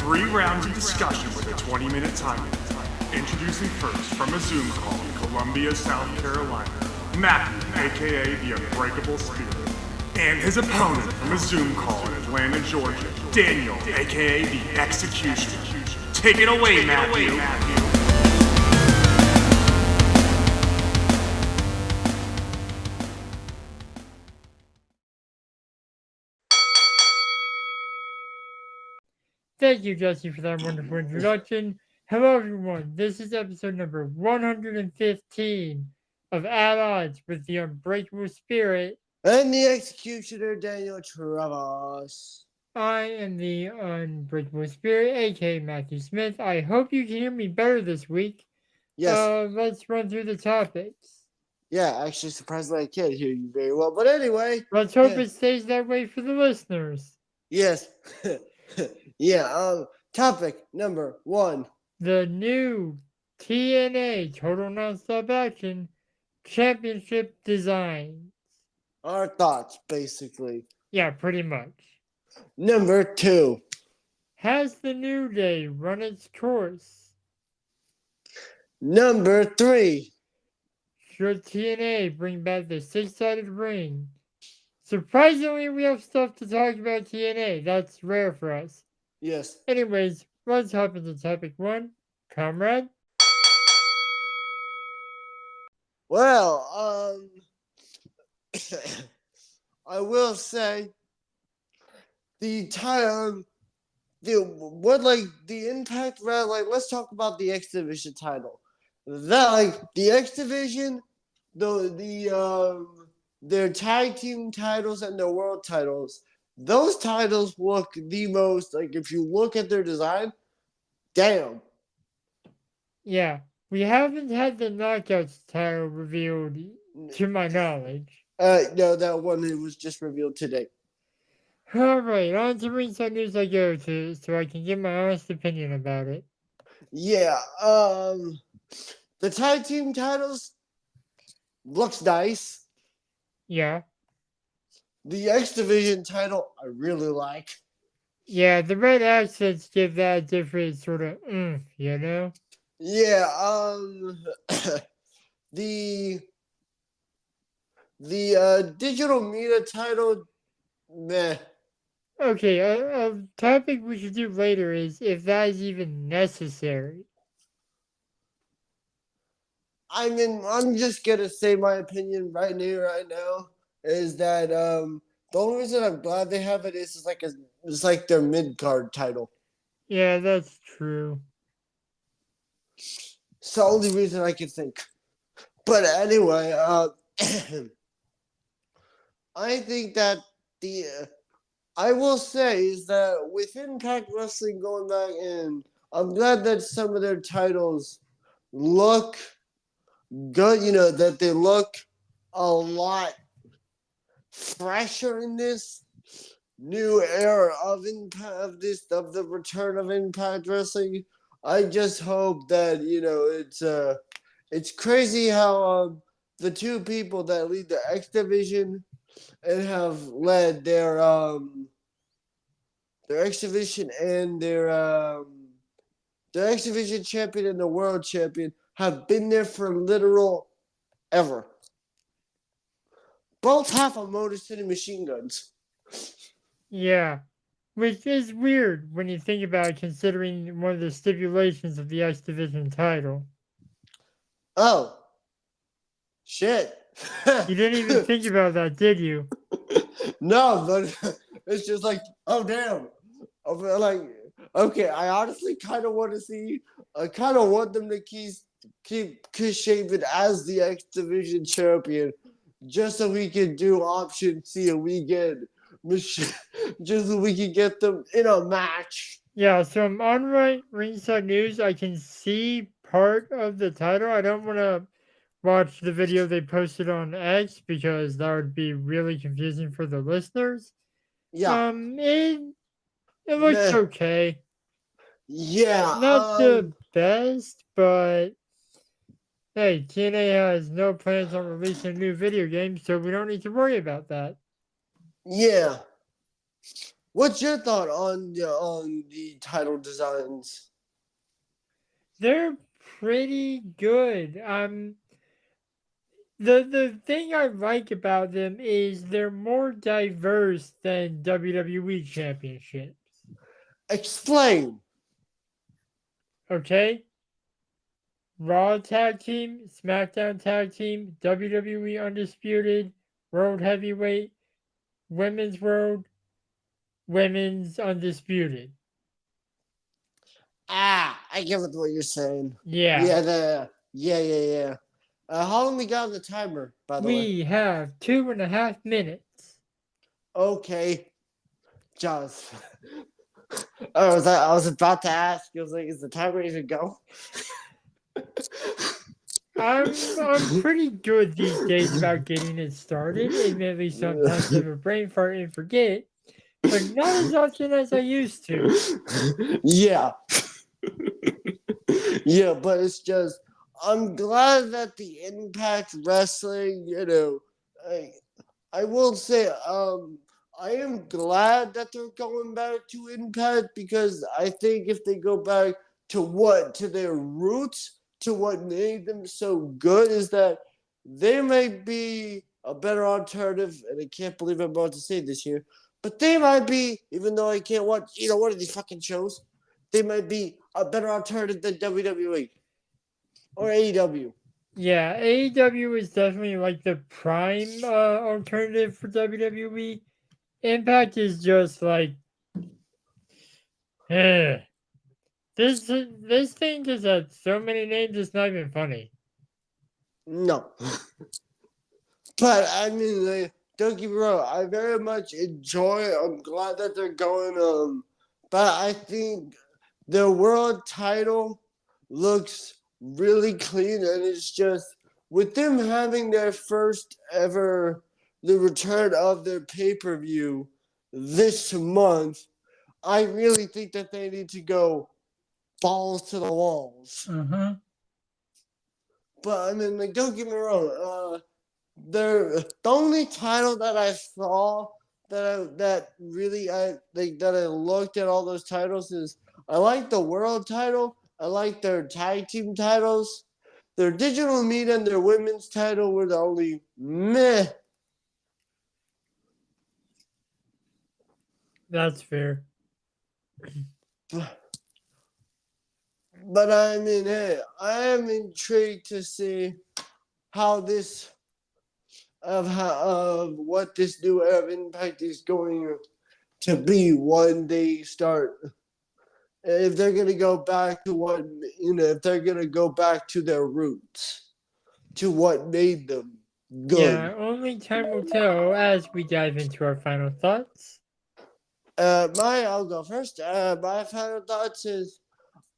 3 rounds of discussion with a 20-minute time limit. Introducing first from a Zoom call in Columbia, South Carolina, Matthew, aka the Unbreakable Spirit. And his opponent from a Zoom call in Atlanta, Georgia, Daniel, aka the Executioner. Take it away, Matthew. Thank you, Jesse, for that wonderful introduction. Hello, everyone. This is episode number 115 of At Odds with the Unbreakable Spirit. And the Executioner, Daniel Travas. I am the Unbreakable Spirit, aka Matthew Smith. I hope you can hear me better this week. Yes. Let's run through the topics. Yeah, actually, surprisingly, I can't hear you very well. But anyway. Let's hope it stays that way for the listeners. Yes. Topic number 1. The new TNA, Total Nonstop Action, Championship Designs. Our thoughts, basically. Yeah, pretty much. Number 2. Has the New Day run its course? Number 3. Should TNA bring back the 6-sided ring? Surprisingly, we have stuff to talk about TNA. That's rare for us. Yes. Anyways, let's hop into topic 1. Comrade? Well, I will say the Impact round, let's talk about the X Division title. The X Division, their tag team titles and their world titles, those titles look the most, if you look at their design, damn. Yeah, we haven't had the Knockouts title revealed to my knowledge. No, that one, it was just revealed today. Alright, on to Ringside News I go to, so I can give my honest opinion about it. Yeah, the tag team titles looks nice. Yeah. The X Division title, I really like. Yeah, the red accents give that a different sort of you know? Yeah, the digital media title, meh. Okay, a topic we should do later is if that is even necessary. I mean, I'm just gonna say my opinion right now, is that the only reason I'm glad they have it is it's like their mid-card title. Yeah, that's true. It's the only reason I can think. But anyway, I think that I will say is that with Impact Wrestling going back in, I'm glad that some of their titles look good, that they look a lot fresher in this new era of the return of Impact Wrestling. I just hope that it's crazy how the two people that lead the X Division and have led their X Division and their X Division champion and the world champion have been there for literal ever. Both have a Motor City Machine Guns. Yeah, which is weird when you think about it, considering one of the stipulations of the X Division title. Oh, shit. You didn't even think about that, did you? No, but it's just oh, damn. Okay, I honestly kind of want to see, I kind of want them to keep Chris Sabin as the X Division champion, just so we can do option C and we get, just so we can get them in a match. Yeah, so I'm on Ringside News. I can see part of the title. I don't want to watch the video they posted on X because that would be really confusing for the listeners. Yeah. It looks okay. Yeah. Not the best, but hey, TNA has no plans on releasing a new video game, so we don't need to worry about that. Yeah. What's your thought on the title designs? They're pretty good. The thing I like about them is they're more diverse than WWE championships. Explain. Okay? Raw Tag Team, SmackDown Tag Team, WWE Undisputed, World Heavyweight, Women's World, Women's Undisputed. I get what you're saying. Yeah. Yeah. How long we got on the timer, by the way? We have 2.5 minutes. Okay. Just. I was about to ask. I was like, is the timer even go? I'm pretty good these days about getting it started. Admittedly, sometimes I have a brain fart and forget, but not as often as I used to. Yeah. Yeah, but it's just, I'm glad that the Impact Wrestling, I will say, I am glad that they're going back to Impact, because I think if they go back to their roots, to what made them so good, is that they might be a better alternative, and I can't believe I'm about to say this here, but they might be, even though I can't watch one of these fucking shows, they might be a better alternative than WWE or AEW. Yeah, AEW is definitely like the prime alternative for WWE. Impact is just like, eh. This thing just has so many names, it's not even funny. No. But I mean, don't get me wrong, I very much enjoy. I'm glad that they're going. But I think the world title looks really clean, and it's just with them having their first ever, the return of their pay-per-view this month. I really think that they need to go balls to the walls. But I mean, like, don't get me wrong. The only title that I saw that really I looked at all those titles is, I like the world title. I like their tag team titles. Their digital media and their women's title were the only meh. That's fair. But I mean, hey, I am intrigued to see how this of what this new era of Impact is going to be when they start. If they're gonna go back to if they're gonna go back to their roots, to what made them good. Yeah, only time will tell as we dive into our final thoughts. I'll go first. My final thoughts is,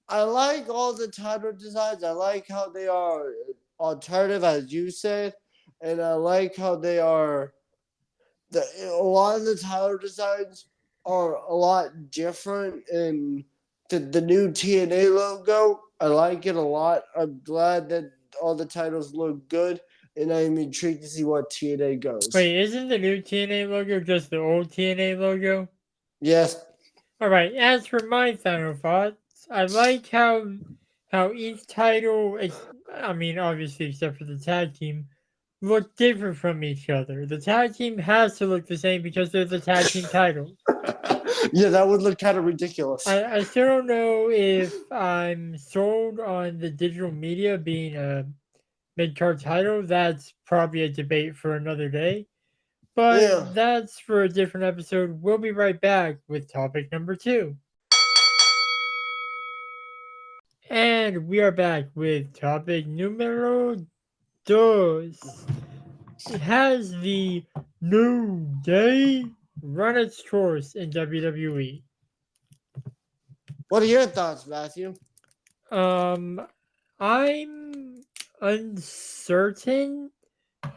I like all the title designs. I like how they are alternative, as you said, and I like how they are. A lot of the title designs are a lot different, and the new TNA logo, I like it a lot. I'm glad that all the titles look good, and I'm intrigued to see what TNA goes. Wait, isn't the new TNA logo just the old TNA logo? Yes. All right. As for my final thoughts, I like how each title, I mean, obviously except for the tag team, look different from each other. The tag team has to look the same because they're the tag team titles. Yeah, that would look kind of ridiculous. I still don't know if I'm sold on the digital media being a mid-card title. That's probably a debate for another day. But that's for a different episode. We'll be right back with topic number 2. And we are back with topic numero 2. Has the New Day run its course in WWE? What are your thoughts, Matthew? I'm uncertain,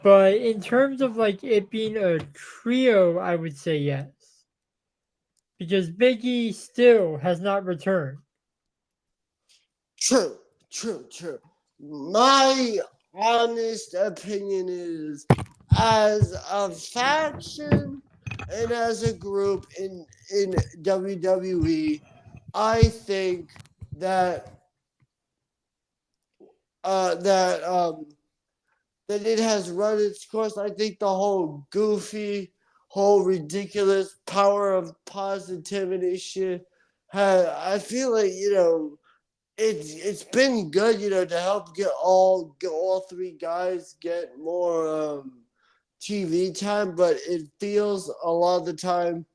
but in terms of like it being a trio, I would say yes. Because Big E still has not returned. True. My honest opinion is, as a faction and as a group in WWE, I think that that that it has run its course. I think the whole goofy, whole ridiculous power of positivity shit. I feel like it's been good, to help get all three guys get more TV time, but it feels a lot of the time.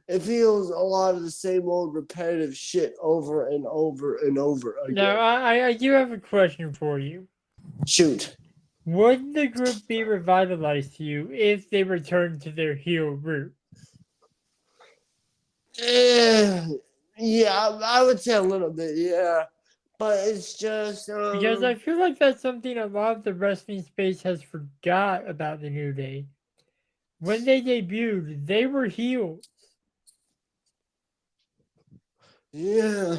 It feels a lot of the same old repetitive shit over and over and over again. Now, I do have a question for you. Shoot. Would the group be revitalized to you if they returned to their heel roots? Yeah, I would say a little bit, yeah. But it's just Because I feel like that's something a lot of the wrestling space has forgot about the New Day. When they debuted, they were heels. yeah.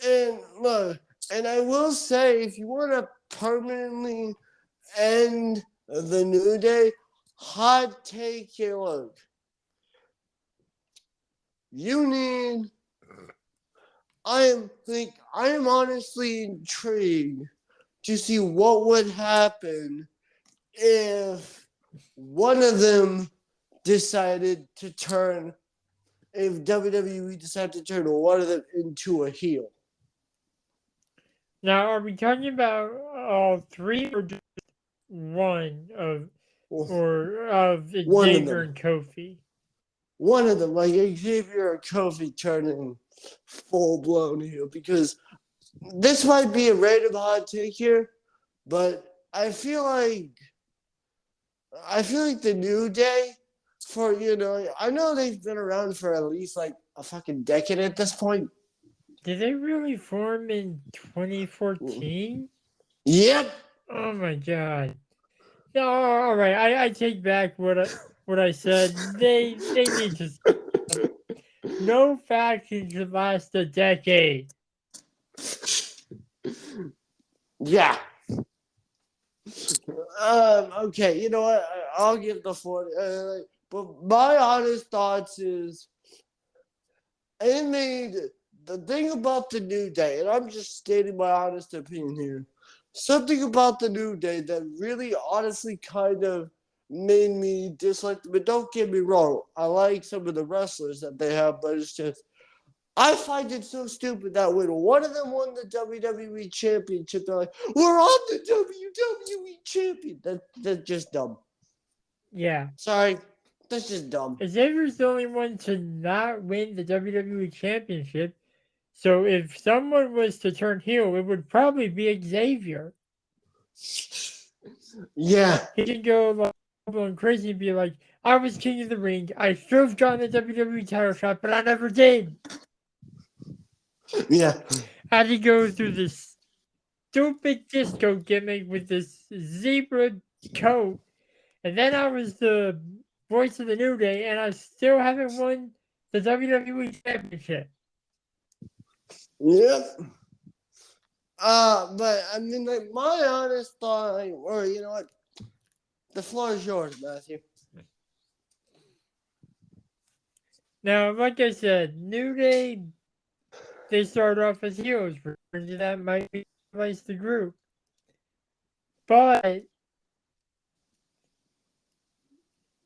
And look, and I will say, if you want to permanently end the New Day, hot take here, look. You need. I am honestly intrigued to see what would happen if one of them decided to turn. If WWE decided to turn one of them into a heel. Now, are we talking about all three or just one of One of Xavier them. and Kofi? One of them, like Xavier or Kofi, turning full blown heel, because this might be a random hot take here, but I feel like the New Day, for I know they've been around for at least like a fucking decade at this point. Did they really form in 2014? Yep. Oh my god. No, all right. I take back what I said. They need to. No faction should last a decade. Yeah. Okay. You know what? I'll give the 40. But my honest thoughts is, it made the thing about the New Day, and I'm just stating my honest opinion here. Something about the New Day that really honestly kind of made me dislike them. But don't get me wrong, I like some of the wrestlers that they have, but it's just, I find it so stupid that when one of them won the WWE Championship, they're like, we're on the WWE Champion. That's just dumb. Yeah. Sorry. That's just dumb. Xavier's the only one to not win the WWE Championship. So if someone was to turn heel, it would probably be Xavier. Yeah. He can go like going crazy and be like, I was king of the ring. I should have gotten the WWE title shot, but I never did. Yeah. I had to go through this stupid disco gimmick with this zebra coat. And then I was the voice of the New Day, and I still haven't won the WWE Championship. Yep. But I mean, like, my honest thought, like, or you know what? The floor is yours, Matthew. Now, like I said, New Day, they start off as heroes. That might be the group. But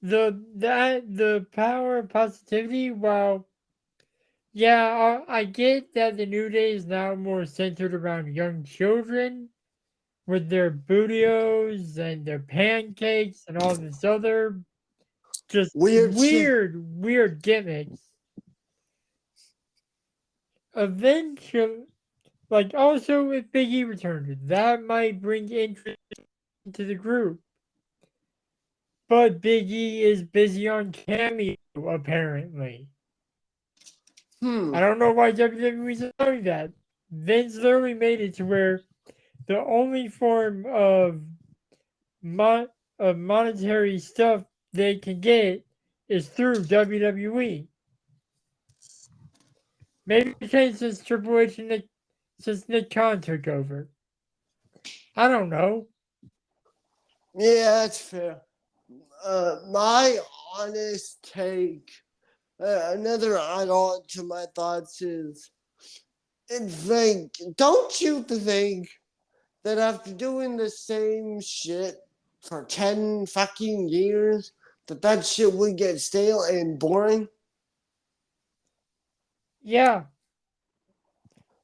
the power of positivity, while yeah, I get that the New Day is now more centered around young children with their bootios and their pancakes and all this other just weird gimmicks. Eventually, like also if Big E returned, that might bring interest into the group. But Big E is busy on Cameo, apparently. I don't know why WWE is doing that. Vince literally made it to where the only form of monetary stuff they can get is through WWE. Maybe since Triple H and since Nick Khan took over. I don't know. Yeah, that's fair. my honest take, another add-on to my thoughts is, it's like, don't you think that after doing the same shit for 10 fucking years, that shit would get stale and boring? Yeah.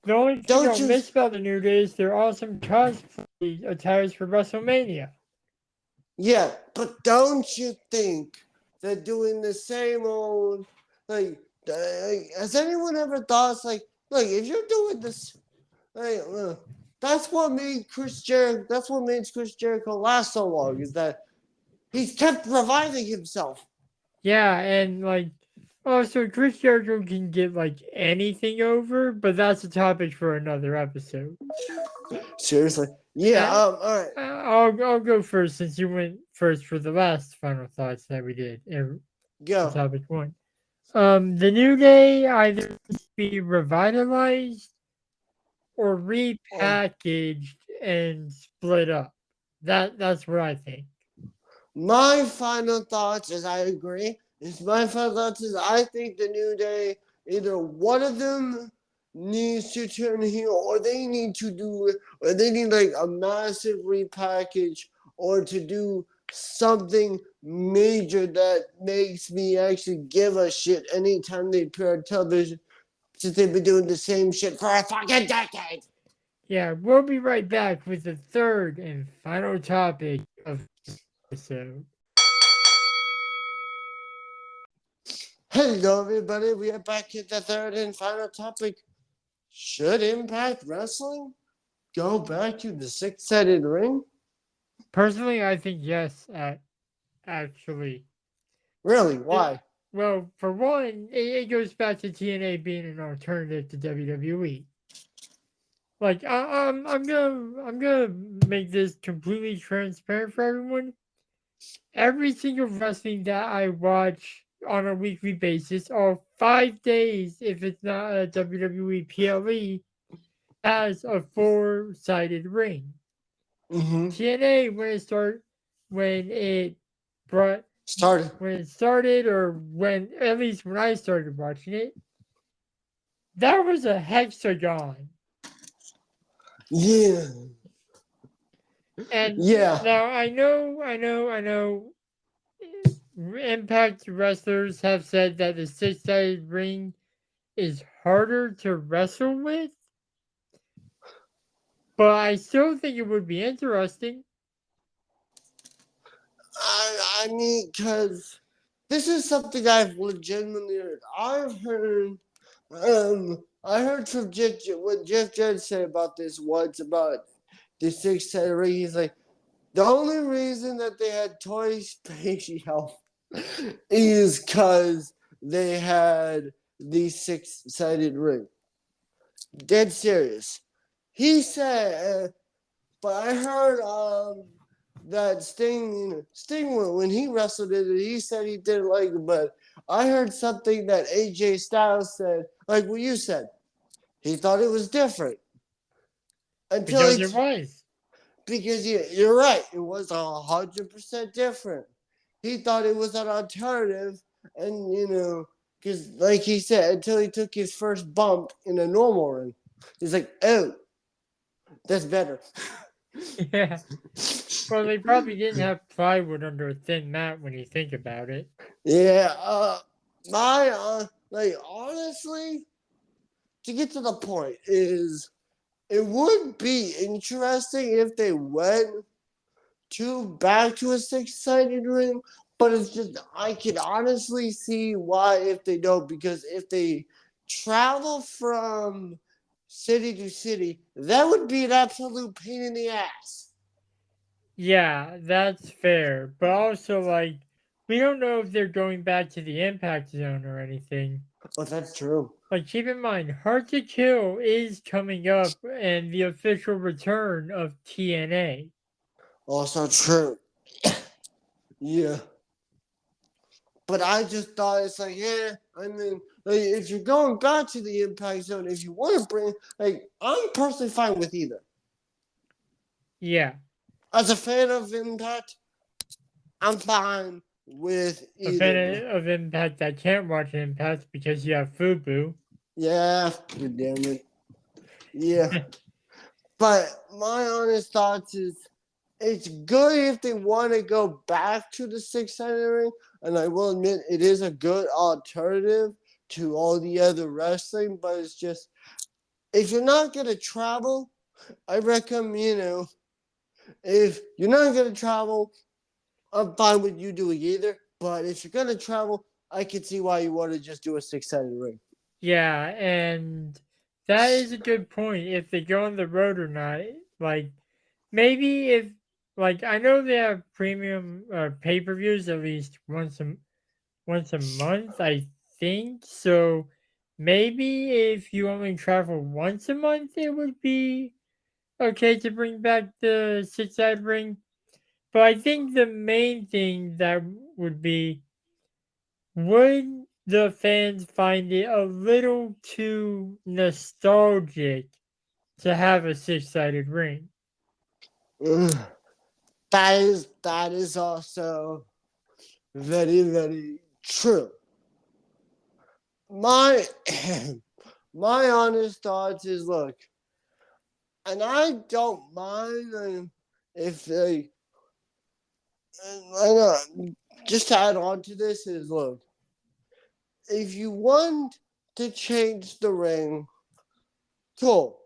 The only thing Don't I'll you- miss about the New Day is their awesome cosplay attires for WrestleMania. Yeah, but don't you think that doing the same old, has anyone ever thought, like, if you're doing this, that's what made Chris Jericho last so long, is that he's kept reviving himself. Yeah, and like, also Chris Jericho can get like anything over, but that's a topic for another episode. Seriously. Yeah, all right. I'll go first since you went first for the last final thoughts that we did. Go. Topic 1. The New Day either needs to be revitalized or repackaged and split up. That's what I think. My final thoughts, as I agree, I think the New Day, either one of them needs to turn heel, or they need like a massive repackage, or to do something major that makes me actually give a shit anytime they appear on television, since they've been doing the same shit for a fucking decade. Yeah, we'll be right back with the third and final topic of this episode. Hello, everybody. We are back at the third and final topic. Should Impact Wrestling go back to the six-sided ring? Personally, I think yes, actually. Really? Why? Well, for one, it goes back to TNA being an alternative to WWE. Like, I'm gonna make this completely transparent for everyone. Every single wrestling that I watch on a weekly basis, all 5 days, if it's not a WWE PLE, has a 4-sided ring. Mm-hmm. TNA when it started, or when at least when I started watching it, that was a hexagon. Yeah. And Yeah. now I know. Impact wrestlers have said that the 6-sided ring is harder to wrestle with, but I still think it would be interesting. I mean, because this is something I've legitimately heard. I heard from what Jeff Judge said about this once, about the six-sided ring. He's like, the only reason that they had Toy Spatial is because they had the six-sided ring. Dead serious. He said, but I heard that Sting when he wrestled it, he said he didn't like it, but I heard something that AJ Styles said, like what you said. He thought it was different. Because it was. Because you're right, it was 100% different. He thought it was an alternative, and because like he said, until he took his first bump in a normal ring, he's like, oh, that's better. Yeah. Well, they probably didn't have plywood under a thin mat when you think about it. Yeah. Honestly, to get to the point is, it would be interesting if they went back to a six-sided ring, but it's just, I can honestly see why if they don't, because if they travel from city to city, that would be an absolute pain in the ass. Yeah, that's fair. But also, like, we don't know if they're going back to the Impact Zone or anything. But that's true. Like, keep in mind, Hard to Kill is coming up and the official return of TNA. Also true. Yeah. But I just thought it's like, yeah, I mean, like, if you're going back to the Impact Zone, if you want to bring, like, I'm personally fine with either. Yeah. As a fan of Impact, I'm fine with A either. fan of Impact that can't watch Impact because you have FUBU. Yeah, good damn it. Yeah. But my honest thoughts is it's good if they want to go back to the six-sided ring, and I will admit it is a good alternative to all the other wrestling, but it's just if you're not gonna travel, I recommend, if you're not gonna travel, I'm fine with you doing either. But if you're gonna travel, I can see why you want to just do a six-sided ring. Yeah, and that is a good point. If they go on the road or not, like maybe if like I know they have premium pay-per-views at least once a month, I think. So maybe if you only travel once a month, it would be okay to bring back the six-side ring. But I think the main thing that would be, would the fans find it a little too nostalgic to have a six-sided ring? Ugh. That is also very, very true. My my honest thoughts is look, and I don't mind if they. I know. Just to add on to this is look, if you want to change the ring, cool,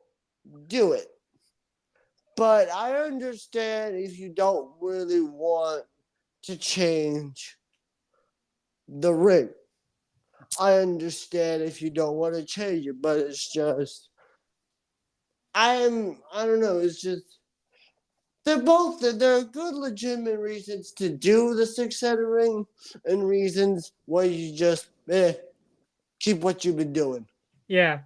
do it. But I understand if you don't really want to change the ring. I understand if you don't want to change it, but it's just I don't know, it's just there are good legitimate reasons to do the six-headed ring and reasons why you just keep what you've been doing. Yeah.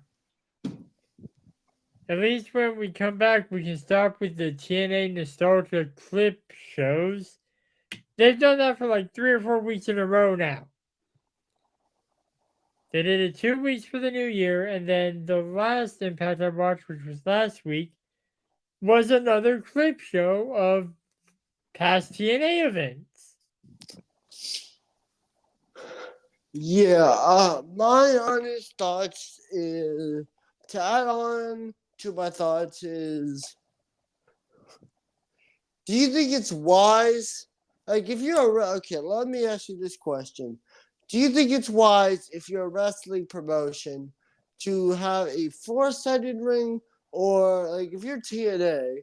At least when we come back, we can stop with the TNA nostalgia clip shows. They've done that for like 3 or 4 weeks in a row now. They did it 2 weeks for the new year, and then the last Impact I watched, which was last week, was another clip show of past TNA events. Yeah, my honest thoughts is to add on to my thoughts is, do you think it's wise? Like, if you're okay, let me ask you this question: do you think it's wise if you're a wrestling promotion to have a four-sided ring, or like if you're TNA,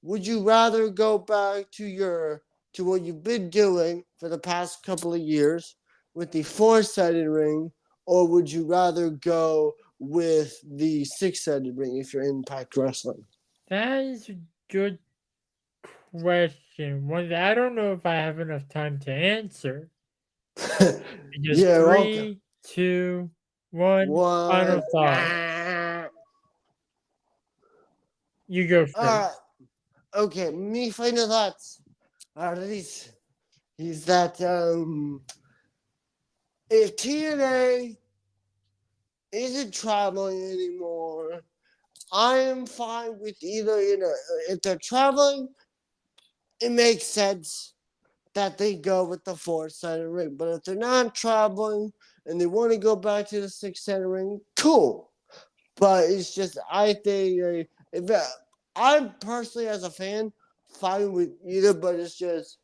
would you rather go back to what you've been doing for the past couple of years with the four-sided ring, or would you rather go with the six-sided ring if you're Impact Wrestling? That is a good question. One that I don't know if I have enough time to answer. Just Yeah, three, two, one. Final one. thought. You go first. Okay, me final thoughts are this: is that if TNA isn't traveling anymore, I am fine with either. If they're traveling, it makes sense that they go with the four-sided ring. But if they're not traveling and they want to go back to the six-sided ring, cool. But it's just I think if I'm personally as a fan fine with either, but it's just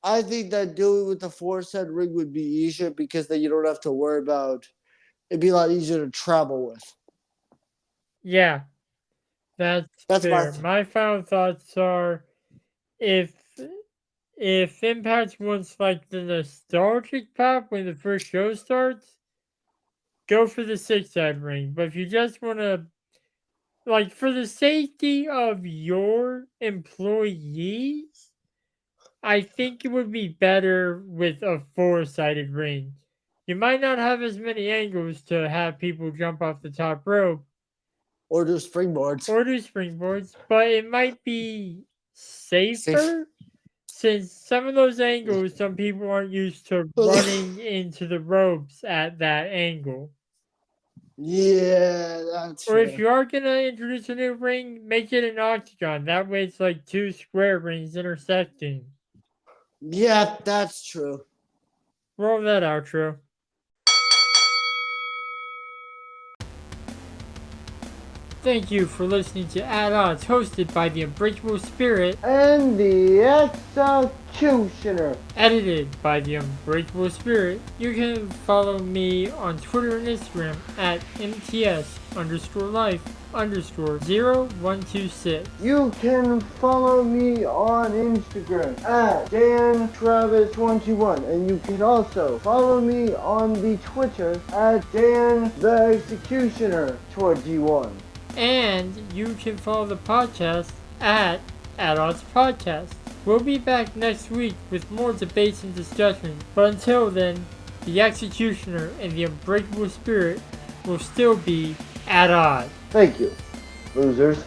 I think that doing with the four-sided ring would be easier because then you don't have to worry about. It'd be a lot easier to travel with. Yeah, that's fair. My final thoughts are, if Impact wants like the nostalgic pop when the first show starts, go for the six-side ring. But if you just want to, like, for the safety of your employees, I think it would be better with a four-sided ring. You might not have as many angles to have people jump off the top rope. Or do springboards. But it might be safer since some of those angles, some people aren't used to running into the ropes at that angle. Yeah, that's Or if you are going to introduce a new ring, make it an octagon. That way it's like two square rings intersecting. Yeah, that's true. Roll that outro. Thank you for listening to At Odds, hosted by the Unbreakable Spirit, And the Executioner. edited by the Unbreakable Spirit. You can follow me on Twitter and Instagram at MTS_life_0126. You can follow me on Instagram at DanTravis21, and you can also follow me on the Twitter at DanTheExecutioner21. And you can follow the podcast at Odds Podcast. We'll be back next week with more debates and discussion. But until then, the Executioner and the Unbreakable Spirit will still be at odds. Thank you, losers.